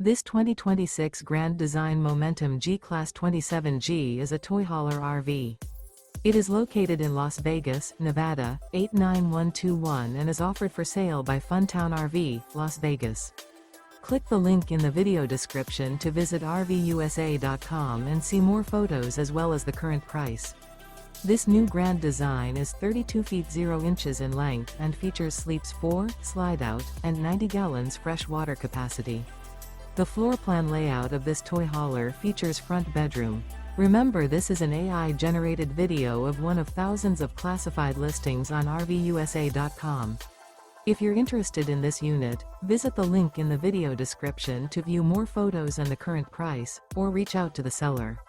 This 2026 Grand Design Momentum G-Class 27G is a toy hauler RV. It is located in Las Vegas, Nevada, 89121 and is offered for sale by Funtown RV, Las Vegas. Click the link in the video description to visit RVUSA.com and see more photos as well as the current price. This new grand design is 32 feet 0 inches in length and features sleeps 4, slide-out, and 90 gallons fresh water capacity. The floor plan layout of this toy hauler features front bedroom. Remember, this is an AI-generated video of one of thousands of classified listings on RVUSA.com. If you're interested in this unit, visit the link in the video description to view more photos and the current price, or reach out to the seller.